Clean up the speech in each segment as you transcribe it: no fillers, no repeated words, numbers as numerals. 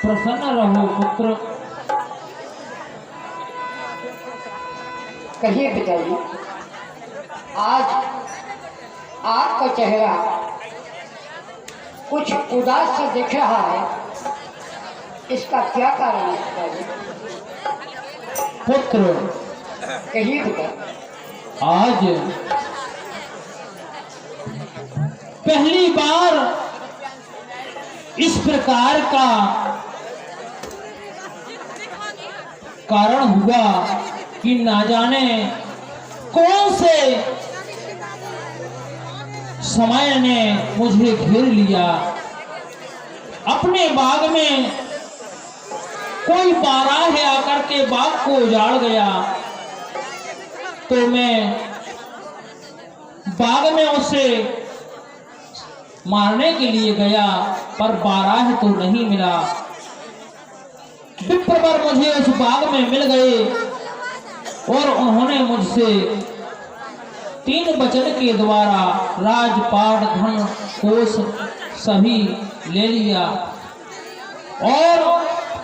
प्रसन्न रहो पुत्र। कहिए पिताजी, आज आपका चेहरा कुछ उदास सा दिख रहा है, इसका क्या कारण है पिताजी? पुत्र, कहिए पिता। आज पहली बार इस प्रकार का कारण हुआ कि ना जाने कौन से समय ने मुझे घेर लिया। अपने बाग में कोई बारह आकर के बाग को उजाड़ गया, तो मैं बाग में उसे मारने के लिए गया, पर बारह तो नहीं मिला। विप्रवर मुझे उस बाग में मिल गए और उन्होंने मुझसे 3 वचन के द्वारा राजपाट, धन, कोष सभी ले लिया और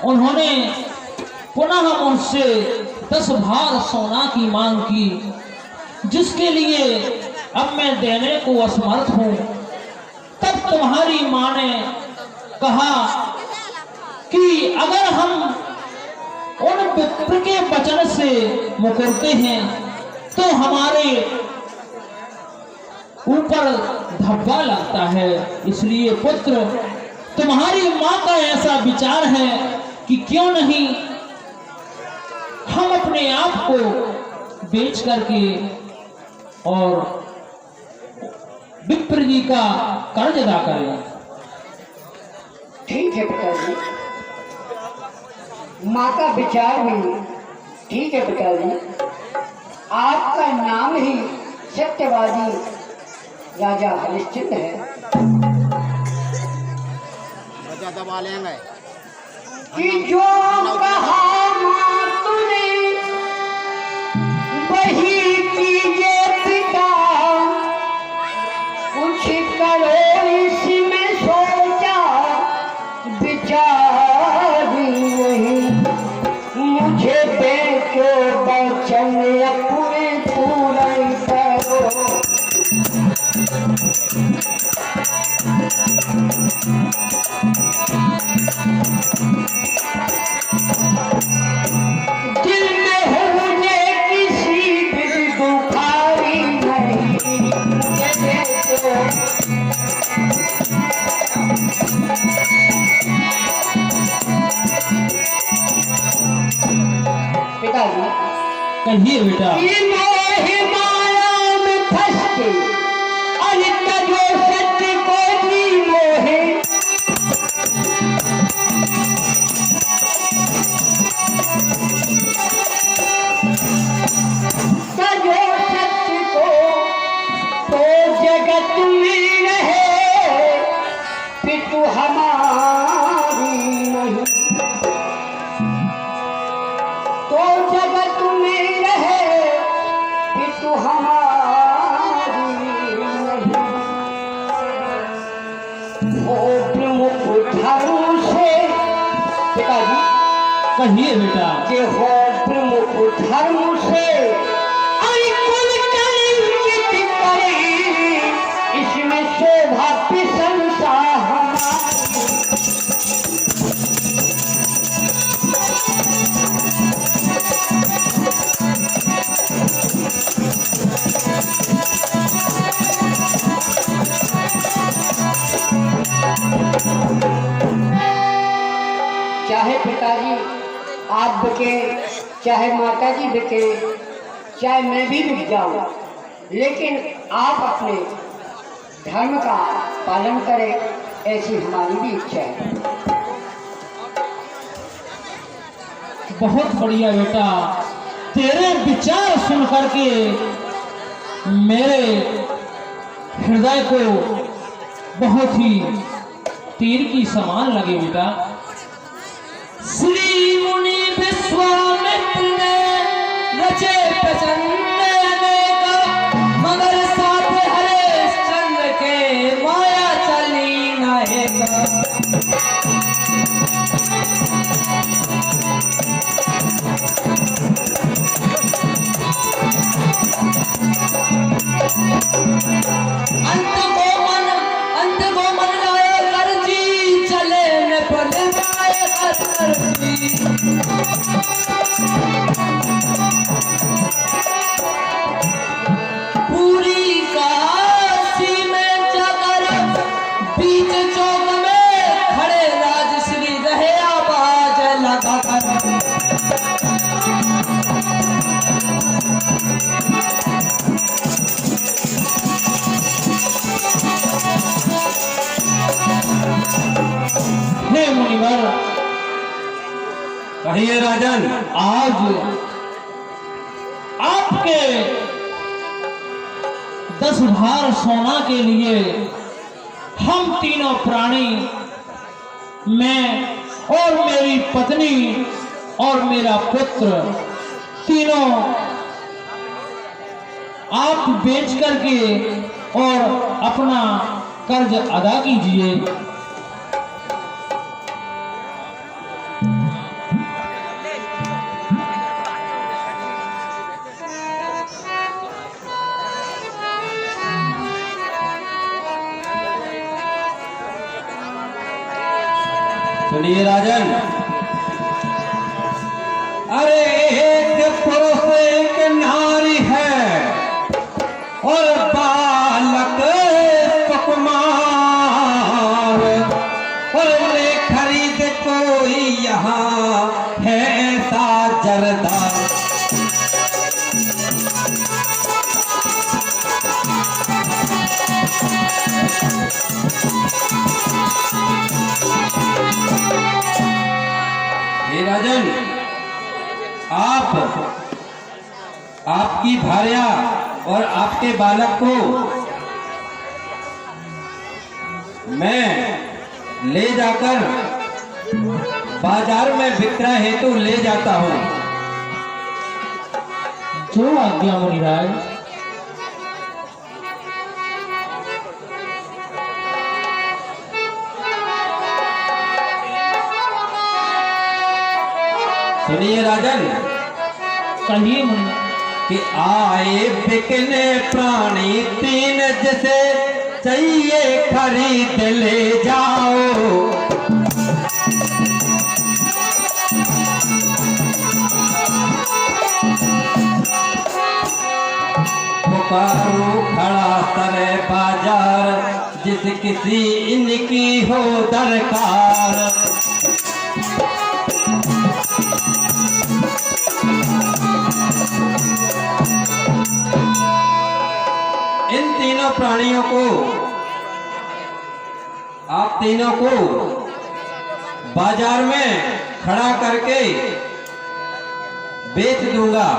उन्होंने पुनः मुझसे 10 भार सोना की मांग की, जिसके लिए अब मैं देने को असमर्थ हूँ। तब तुम्हारी माँ ने कहा कि अगर हम उन विप्र के वचन से मुकरते हैं तो हमारे ऊपर धब्बा लगता है। इसलिए पुत्र, तुम्हारी माँ का ऐसा विचार है कि क्यों नहीं हम अपने आप को बेच करके और विप्र जी का कर्ज अदा करें। ठीक है पिताजी, माँ का विचार भी ठीक है पिताजी। आपका नाम ही सत्यवादी राजा हरिश्चंद्र है। दबा लेंगे कि जो कहा माँ तूने वही कीजिए पिता, कुछ करो इसमें सोचा विचार नहीं। मुझे बेचो वचन अपने पूरा करो। दिल में हो मुझे किसी भी दुखारी नहीं। मुझे बेचो पिताजी। कहिए बेटा। मोह माया में फंस के अनित्य जो सत्य को भी मोहे। सजो सत्य को तो जगत में रहे, पितु हमारी नहीं। तो जगत में रहे, पितु हमारी नहीं। ओ प्रमुख धर्म से पिताजी। कहिए बेटा। कि हो प्रमुख धर्म से कुल कलंकित करे, इसमें शोभा प्रशंसा हमारी। चाहे पिताजी आप बिके, चाहे माता जी बिके, चाहे मैं भी बिक जाऊं, लेकिन आप अपने धर्म का पालन करें, ऐसी हमारी भी इच्छा है। बहुत बढ़िया बेटा, तेरे विचार सुन करके मेरे हृदय को बहुत ही तीर की समान लगे बेटा। श्री मुनि विश्वामित्र ने रचे प्रचंड अनेक, मगर साथ हरिश्चंद्र के माया चली न एक। अंत को मन लाए कर जी, चले न पल पाए कर जी। पूरी काशी में जाकर बीच चौक में खड़े राजश्री रहे आवाज लगाकर। हे मुनिवर, कहिए राजन। आज आपके 10 भार सोना के लिए हम तीनों प्राणी, मैं और मेरी पत्नी और मेरा पुत्र, तीनों आप बेच करके और अपना कर्ज अदा कीजिए। सुनिए राजन। अरे एक पुरुष एक नारी है और बालक सुकुमार, और ले खरीद कोई यहाँ है ऐसा जरदार। हे राजन, आपकी भार्या और आपके बालक को मैं ले जाकर बाजार में विक्रय हेतु ले जाता हूँ। जो आज्ञा मुनिराज। सुनिए राजन। कहिए मुनि। कि आए बिकने प्राणी 3, जिसे चाहिए खरीद ले जाओ। पुकारो खड़ा करे बाजार, जिस किसी इनकी हो दरकार। इन तीनों प्राणियों को, आप तीनों को बाजार में खड़ा करके बेच दूंगा।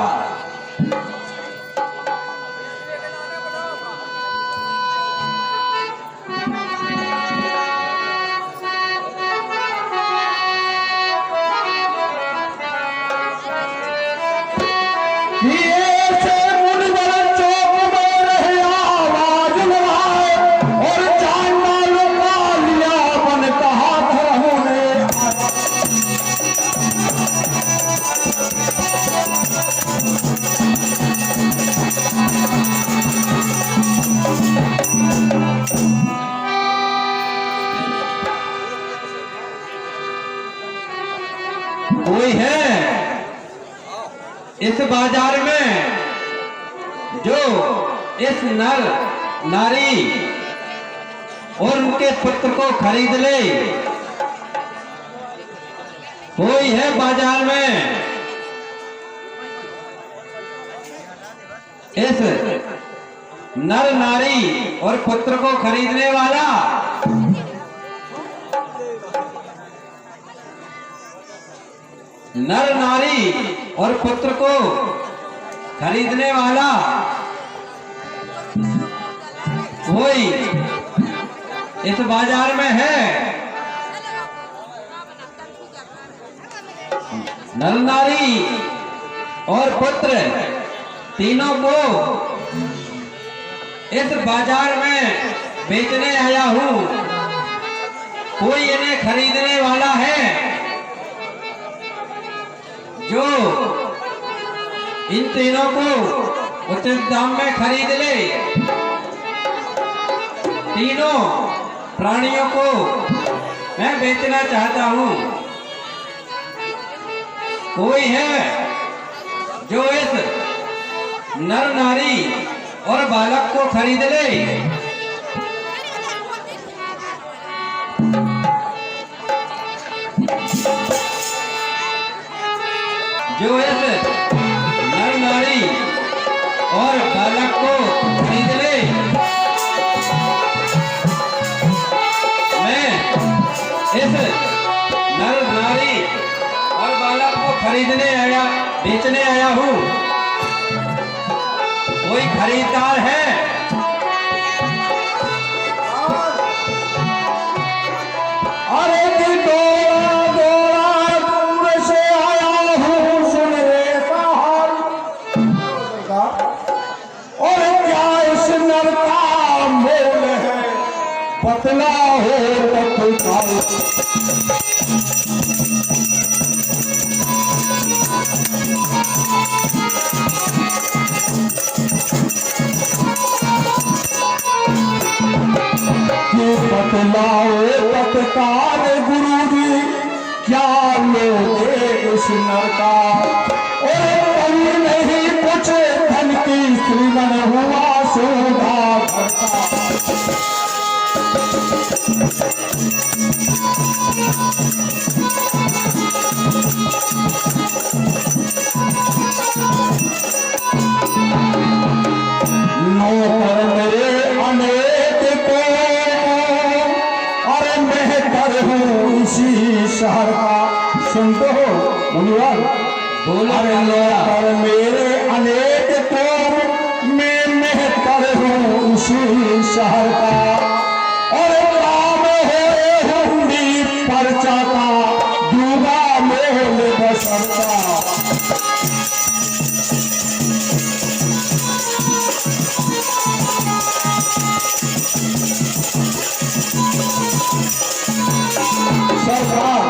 कोई है इस बाजार में जो इस नर नारी और उनके पुत्र को खरीद ले? कोई है बाजार में इस नर नारी और पुत्र को खरीदने वाला? नर नारी और पुत्र को खरीदने वाला कोई इस बाजार में है? नर नारी और पुत्र तीनों को इस बाजार में बेचने आया हूँ। कोई इन्हें खरीदने वाला है जो इन तीनों को उचित दाम में खरीद ले। तीनों प्राणियों को मैं बेचना चाहता हूँ। कोई है जो इस नर नारी और बालक को खरीद ले। जो इस नर नारी और बालक को खरीद ले, मैं इस नर नारी और बालक को खरीदने आया, बेचने आया हूँ। कोई खरीदार है? अरे गोरा गोरा दूर से आया हूँ, सुन रे हाल। और क्या इस नर का मोल है, पतला हो तत्काल। बतलाओ तत्काल गुरु जी, क्या लोगे इस नर का। और कभी नहीं कुछ धन की श्रीमन हुआ सोधा करता। नौकर मेरे अनेक को, अरे मेहतर हूँ इसी शहर का। सुनते हो मुनिवर? बोलो। अरे नौकर मेरे अनेक को, मैं मेहतर हूँ इसी शहर का। और काम हो हुंडी पर्चा का, दूंगा मोल बसर का। सरकार,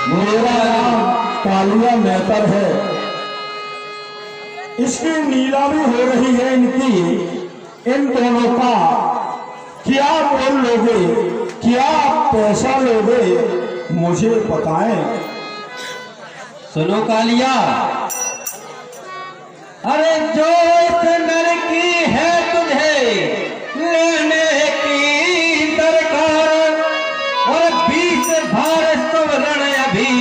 मेरा नाम कालिया मेहतर है। इसकी नीलामी हो रही है इनकी। इन दोनों का क्या मोल लोगे, क्या पैसा लोगे, मुझे बताएं। सुनो कालिया, अरे जो इस नर की है तुझे लेने की दरकार, और 20 भार सुवर्ण अभी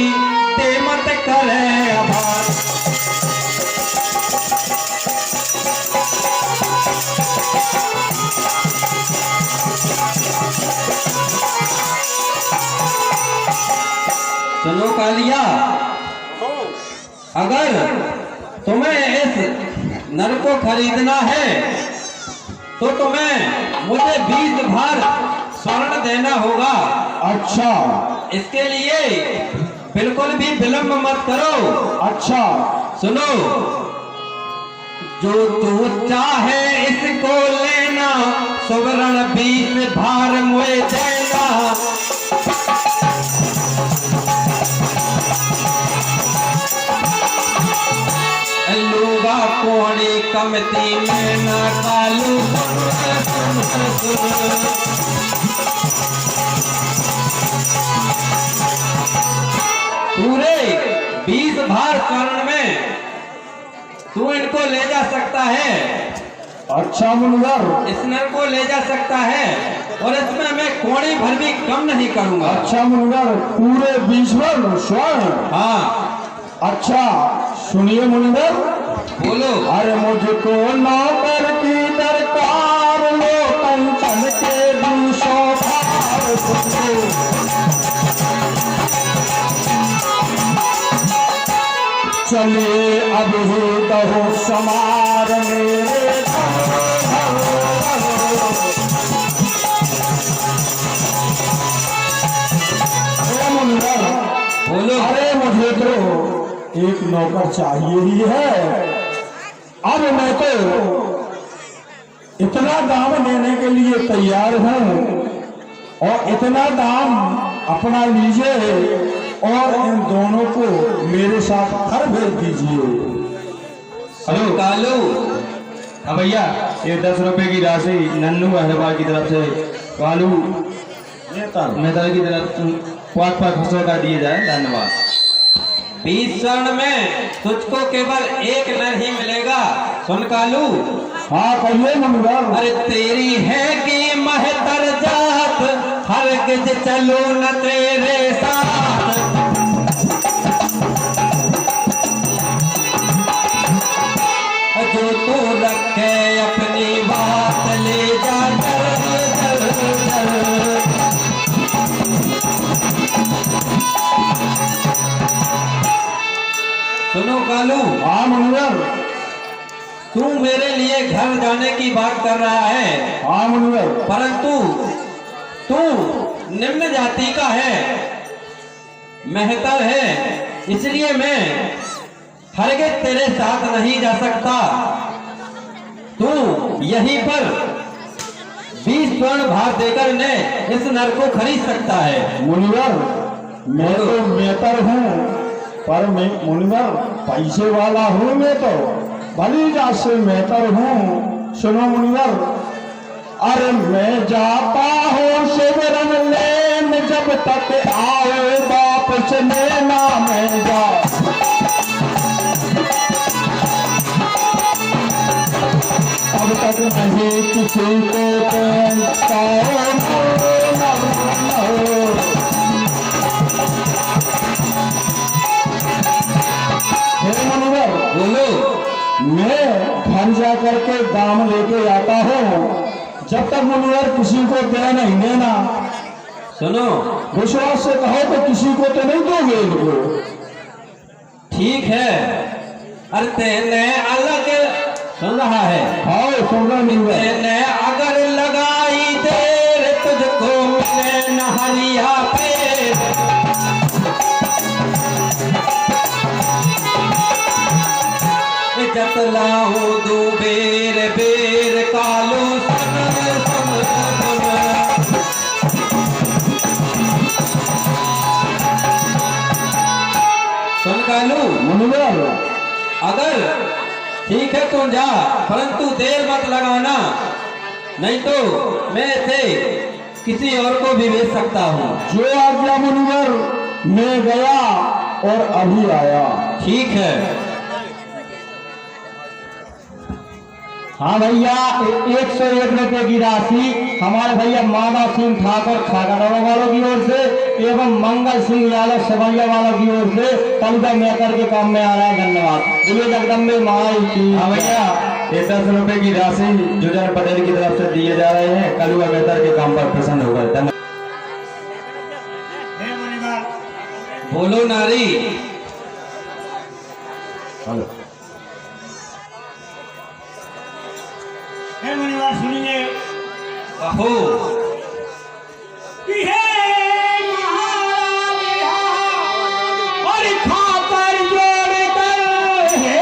ते मत करे आभार। सुनो कालिया, अगर तुम्हें इस नर को खरीदना है तो तुम्हें मुझे 20 भार स्वर्ण देना होगा। अच्छा, इसके लिए बिल्कुल भी विलंब मत करो। अच्छा, सुनो, जो तू चाहे इसको लेना, सुवर्ण 20 भार मुझे देना। लूगा कोणी कमती में न कालू। पूरे 20 भार स्वर्ण में तू इनको ले जा सकता है। अच्छा मुनिवर, इस नर को ले जा सकता है, और इसमें मैं कोणी भर भी कम नहीं करूंगा। अच्छा मुनिवर, पूरे 20 भर स्वर्ण? हाँ। अच्छा सुनिए मुनिवर, बोलो। अरे मुझको नौकर की दरकार, लो कंचन के 200 भार तुझको। चलिए अब ही कहो समार मेरे मुनिवर। बोलो। अरे मुझे तो एक नौकर चाहिए ही है। अब मैं तो इतना दाम देने के लिए तैयार हूँ और इतना दाम अपना लीजिए और इन दोनों को मेरे साथ घर भेज दीजिए। हेलो कालू। हाँ भैया, ये 10 रुपए की राशि नन्नू हैदराबाद की तरफ से कालू मेहता की तरफ 500 का दिए जाए। धन्यवाद। 20 स्वर्ण में तुझको केवल एक नर ही मिलेगा। सुन कालू। हाँ कहिए मुनिवर। अरे तेरी है कि महतर जात, हरगिज चलो न तेरे साथ। जो तू रखे अपनी बात ले जा चल चल चल। सुनो कालू। हाँ मुनिवर। तू मेरे लिए घर जाने की बात कर रहा है। हाँ मुनिवर। परंतु तू निम्न जाति का है, मेहतर है, इसलिए मैं हरगिज तेरे साथ नहीं जा सकता। तू यहीं पर 20 स्वर्ण भार देकर ने इस नर को खरीद सकता है। मुनिवर मैं तो मेहतर हूँ, पर मैं मुनिवर पैसे वाला हूँ। मैं तो भली जात से मेहतर हूँ। सुनो मुनिवर, अरे मैं जाता हूँ शिवरन लेन, जब तक आओ वापस लेना मैं जा। अब तक नहीं किसी को पहनता मुनिवर। बोलो। मैं घर जा करके दाम लेके आता हूँ, जब तक मुनिवर किसी को दे नहीं देना। सुनो, विश्वास से कहो तो किसी को तो नहीं दोगे इनको। ठीक है। अरे तेने अलग सुन रहा है। हाँ सुन रहा मुनिवर। तेने अगर लगाई देर, तुझको मिले न हरिया पेड़। जतलाऊ दू बेर बेर कालू सुन सुन सुन। सुन कालू। मुनिवर अगर ठीक है तो जा, परंतु देर मत लगाना, नहीं तो मैं इसे किसी और को भी भेज सकता हूँ। जो आज्ञा मुनिवर। मैं गया और अभी आया। ठीक है। हाँ भैया, 101 रुपए की राशि हमारे भैया मादा सिंह ठाकुर खागड़वा वालों की ओर से एवं मंगल सिंह यादव सवैया वालों की ओर से कलुदा मेहतर के काम में आ रहा है। धन्यवाद। बोलिए जगदम्बे माई की। हाँ भैया, ये 10 रुपए की राशि जुजन पटेल की तरफ से दिए जा रहे हैं। कलुआ मेहतर के काम पर प्रसन्न होगा। धन्यवाद। बोलो नारी। हेलो मुनिवर सुनिए। कहो। और खाकर जोड़ कर हे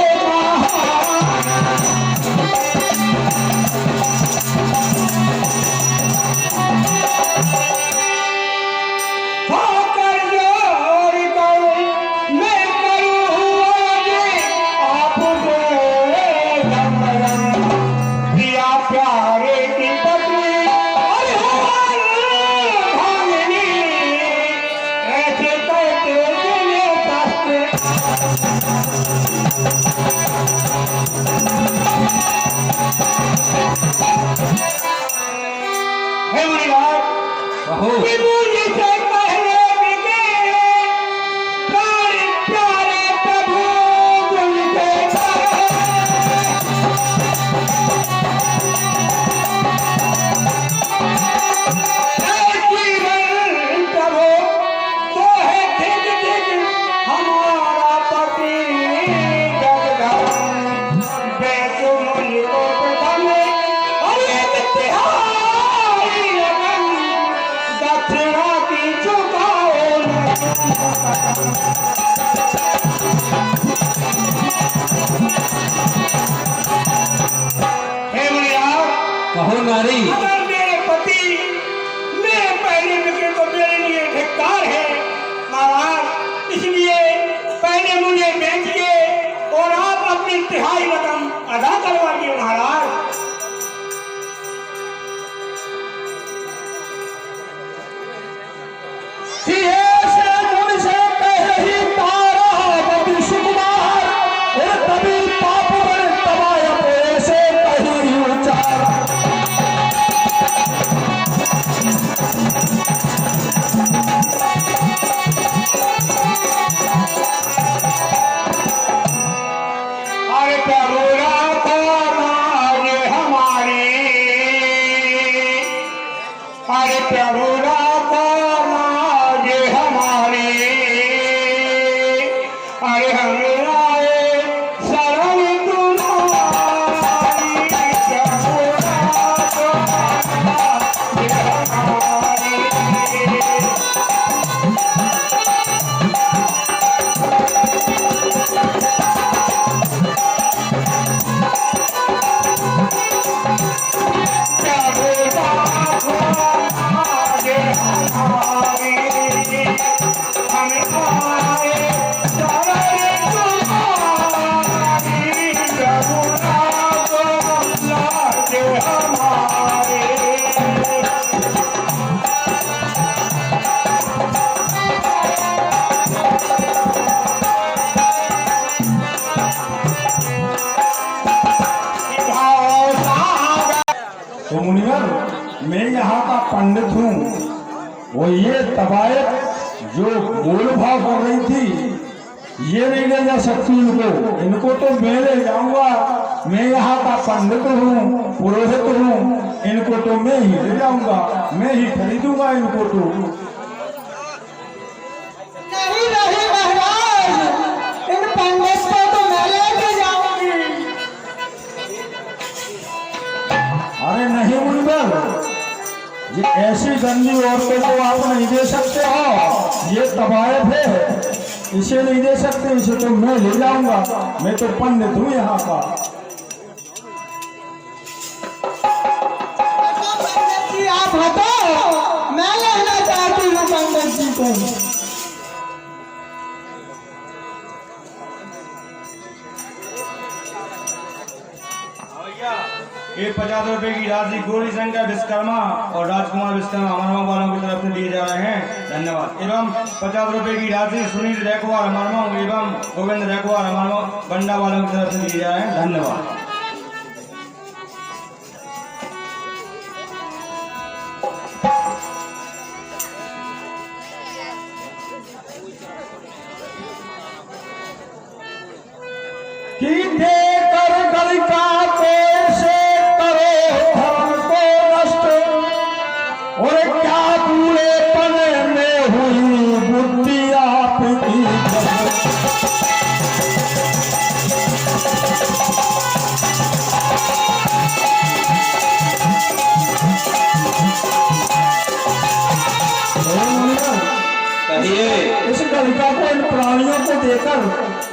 खाकर जोड़ कर मैं करूँ आपको दिया प्यारे की पत्नी और भागनी ऐसे कहते चले हे मुनिवर। कहो। मुझे से पहले बिके प्यारे प्यारे प्रभु तुमसे दक्षिणा की चुकाओ। नारी। अगर मेरे पति मेरे पहले बिके तो मेरे लिए धिक्कार है महाराज, इसलिए पहले मुझे बेचिए और आप अपनी तिहाई रकम अदा करवाइए महाराज। तो मुनिवर, मैं यहाँ का पंडित हूँ। वो ये तबायत जो बोल भाव कर रही थी, ये नहीं ले जा सकती इनको तो मैं ले जाऊंगा। मैं यहाँ का पंडित हूँ, पुरोहित हूँ, इनको तो मैं ही ले जाऊंगा, मैं ही खरीदूंगा इनको तो। नहीं नहीं महाराज, इन पंडित को तो मैं लेके जाऊंगी। अरे नहीं मुनिवर, ये ऐसी गंदी औरतों को आप नहीं दे सकते हो, ये तबायत है, इसे नहीं दे सकते, इसे तो मैं ले जाऊंगा, मैं तो पंडित हूँ यहाँ का। पंडित जी आप हटो, मैं लेना चाहती हूँ पंडित जी को। ये 50 रुपए की राशि गौरी शंकर विश्वकर्मा और राजकुमार विश्वकर्मा अमरवा वालों की तरफ से दिए जा रहे हैं, धन्यवाद। एवं 50 रुपए की राशि सुनील रैकवार अमरवा एवं गोविंद रैकवार अमरवा बंडा वालों की तरफ से दिए जा रहे हैं, धन्यवाद। कि देकर गलिका से करो धर्म को नष्ट, और क्या बूढ़ेपन में हुई बुद्धि आपकी। इस गलिका को इन प्राणियों को देकर,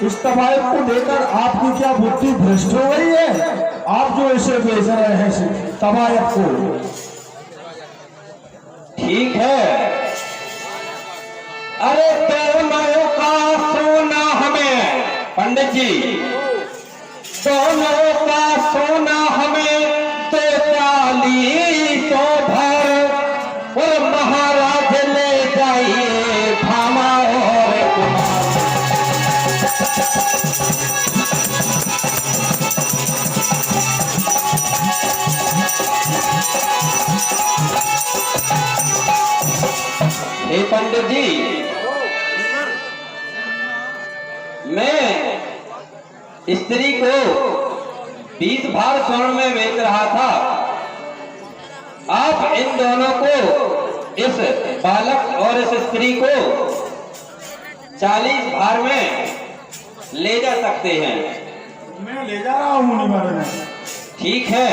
इस तबायत को देकर आपकी क्या बुद्धि भ्रष्ट हो गई है? आप जो इसे बेच रहे हैं इस तबायत को। ठीक है, अरे दोनों का सोना हमें, पंडित जी, दोनों का सोना हमें तो 40 भर, और महाराज ले जाइए भामा और कुमार। हे पंडित जी, मैं स्त्री को 20 भार स्वर्ण में बेच रहा था। आप इन दोनों को, इस बालक और इस स्त्री को 40 भार में ले जा सकते हैं। मैं ले जा रहा हूँ मुनिवर में। ठीक है,